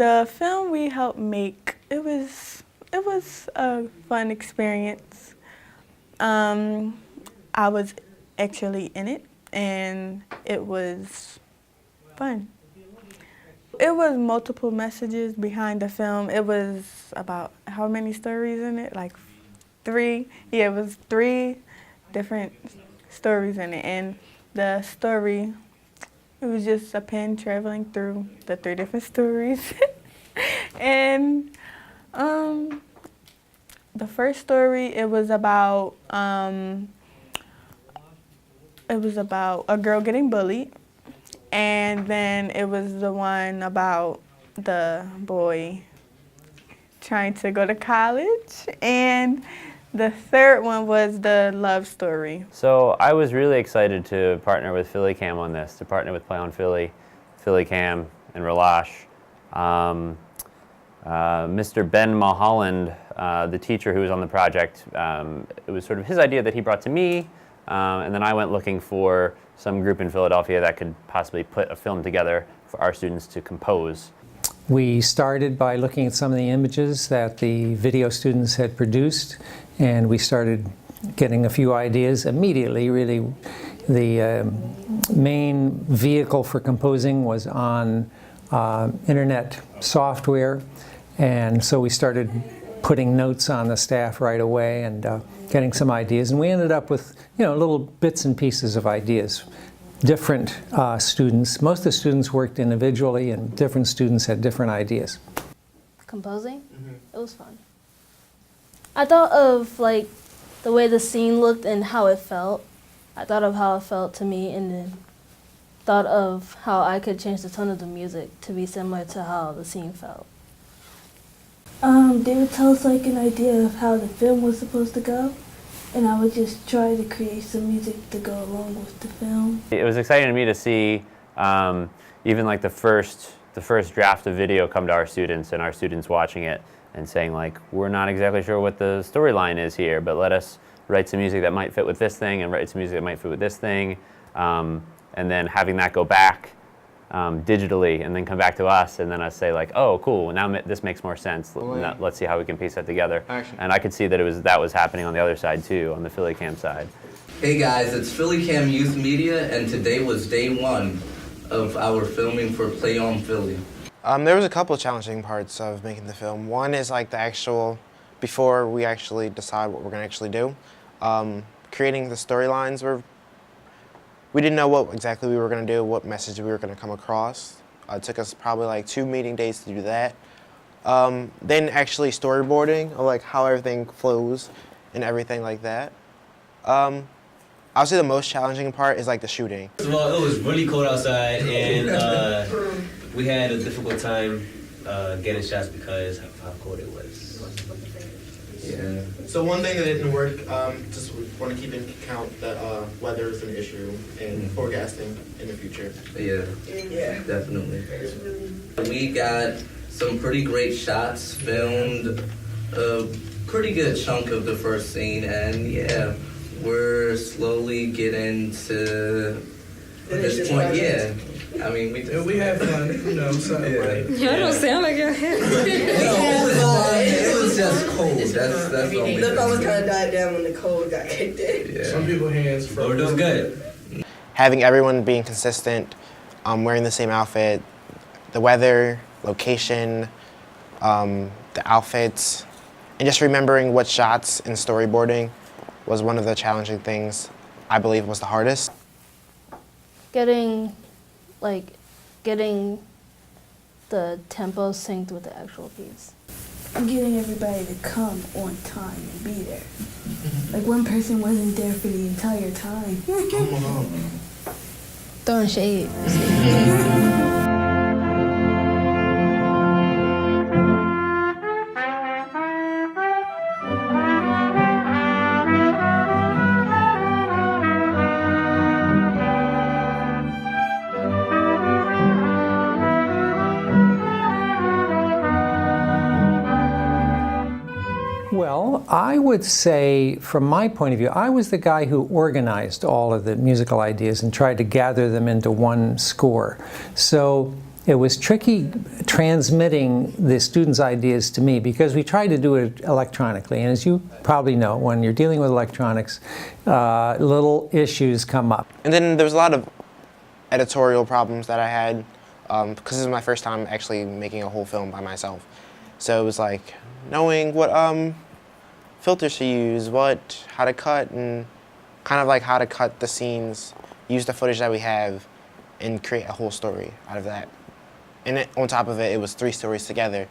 The film we helped make, it was a fun experience. I was actually in it, and it was fun. It was multiple messages behind the film. It was about how many stories in it? Like 3? Yeah, it was 3 different stories in it. And the story, it was just a pen traveling through the 3 different stories. And the first story, it was about a girl getting bullied. And then it was the one about the boy trying to go to college. And the third one was the love story. So I was really excited to partner with PhillyCAM on this, to partner with Play on Philly, PhillyCAM, and Relache. Mr. Ben Mulholland, the teacher who was on the project, it was sort of his idea that he brought to me, and then I went looking for some group in Philadelphia that could possibly put a film together for our students to compose. We started by looking at some of the images that the video students had produced, and we started getting a few ideas immediately. Really, the main vehicle for composing was on internet software, and so we started putting notes on the staff right away and getting some ideas, and we ended up with little bits and pieces of ideas. Different students, most of the students worked individually, and different students had different ideas. Composing? It was fun. I thought of like the way the scene looked and how it felt. I thought of how it felt to me, and then thought of how I could change the tone of the music to be similar to how the scene felt. They would tell us like an idea of how the film was supposed to go, and I would just try to create some music to go along with the film. It was exciting to me to see even like the first draft of video come to our students, and our students watching it and saying like, we're not exactly sure what the storyline is here, but let us write some music that might fit with this thing and write some music that might fit with this thing, and then having that go back digitally and then come back to us, and then us say like, oh cool, now this makes more sense. Let's see how we can piece that together. And I could see that that was happening on the other side too, on the PhillyCAM side. Hey guys, it's PhillyCAM Youth Media, and today was day 1 of our filming for Play on Philly. There was a couple of challenging parts of making the film. One is like the actual, before we actually decide what we're going to actually do, creating the storylines. We didn't know what exactly we were going to do, what message we were going to come across. It took us probably like 2 meeting days to do that. Then actually storyboarding, of like how everything flows and everything like that. I would say the most challenging part is like the shooting. First of all, it was really cold outside, and we had a difficult time getting shots because of how cold it was. Yeah. So one thing that didn't work, just want to keep in account that weather is an issue in forecasting in the future. Yeah, definitely. We got some pretty great shots, filmed a pretty good chunk of the first scene, and yeah, we're slowly getting to this point. Yeah. I mean, we have fun, so like... Y'all don't sound like y'all have fun. It was just cold. That's the only The fun was kind of died down when the cold got kicked in. Yeah. Some people's hands froze. But we're doing good. Having everyone being consistent, wearing the same outfit, the weather, location, the outfits, and just remembering what shots and storyboarding was one of the challenging things I believe was the hardest. Getting the tempo synced with the actual piece. Getting everybody to come on time and be there. Like one person wasn't there for the entire time. Throwing shade. Well, I would say, from my point of view, I was the guy who organized all of the musical ideas and tried to gather them into one score. So it was tricky transmitting the students' ideas to me because we tried to do it electronically. And as you probably know, when you're dealing with electronics, little issues come up. And then there was a lot of editorial problems that I had because this is my first time actually making a whole film by myself. So it was like knowing what filters to use, how to cut, and kind of like how to cut the scenes, use the footage that we have, and create a whole story out of that. And on top of it, it was 3 stories together.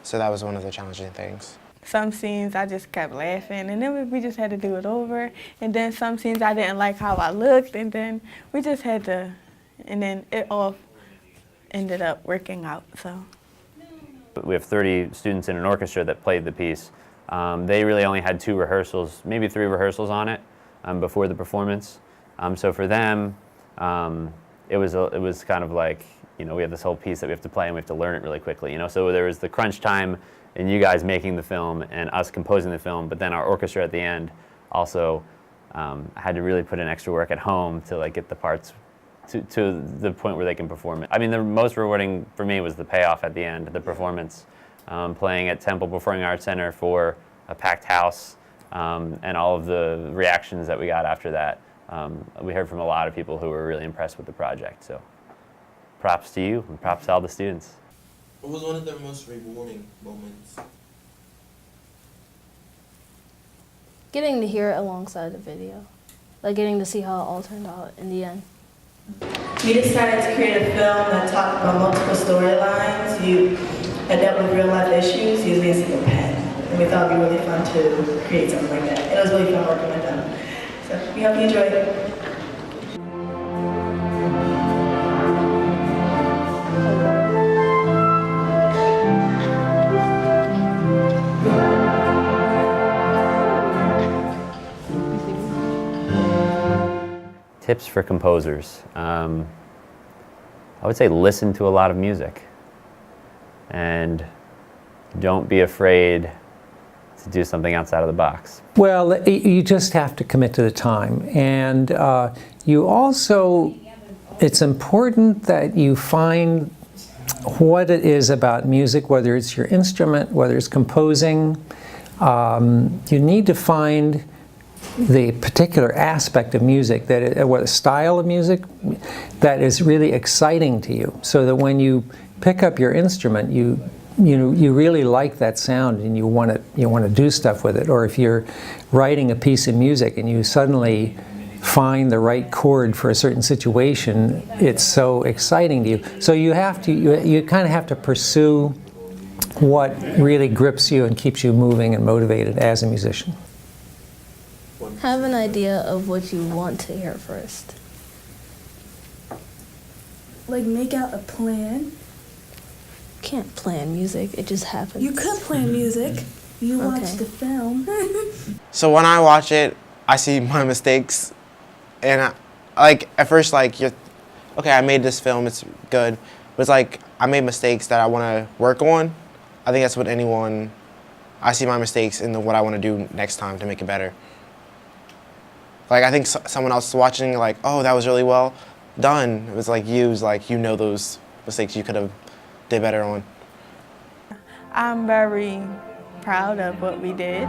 So that was one of the challenging things. Some scenes I just kept laughing, and then we just had to do it over. And then some scenes I didn't like how I looked, and then we just had to, and then it all ended up working out, so. We have 30 students in an orchestra that played the piece. They really only had 2 rehearsals, maybe 3 rehearsals on it before the performance. So for them, it was kind of like, you know, we have this whole piece that we have to play and we have to learn it really quickly, you know. So there was the crunch time in you guys making the film and us composing the film, but then our orchestra at the end also had to really put in extra work at home to like get the parts to the point where they can perform it. I mean, the most rewarding for me was the payoff at the end, the performance. Playing at Temple Performing Arts Center for a packed house, and all of the reactions that we got after that. We heard from a lot of people who were really impressed with the project. So props to you and props to all the students. What was one of their most rewarding moments? Getting to hear it alongside the video. Like getting to see how it all turned out in the end. We decided to create a film that talked about multiple storylines. You had dealt with real life issues using a single pen. And we thought it would be really fun to create something like that. It was really fun working with them. So we hope you enjoyed it. Tips for composers. I would say listen to a lot of music and don't be afraid to do something outside of the box. Well, you just have to commit to the time. And you also, it's important that you find what it is about music, whether it's your instrument, whether it's composing. You need to find the particular aspect of music, what style of music that is really exciting to you, so that when you pick up your instrument, you really like that sound and you want to do stuff with it. Or if you're writing a piece of music and you suddenly find the right chord for a certain situation, it's so exciting to you. So you kind of have to pursue what really grips you and keeps you moving and motivated as a musician. Have an idea of what you want to hear first. Like make out a plan. You can't plan music, it just happens. You could plan music. You watch the film. So when I watch it, I see my mistakes, and at first okay, I made this film, it's good, but it's like I made mistakes that I want to work on. I think that's what I see my mistakes in what I want to do next time to make it better. Like I think someone else watching, like, oh, that was really well done. It was like you know those mistakes you could have did better on. I'm very proud of what we did.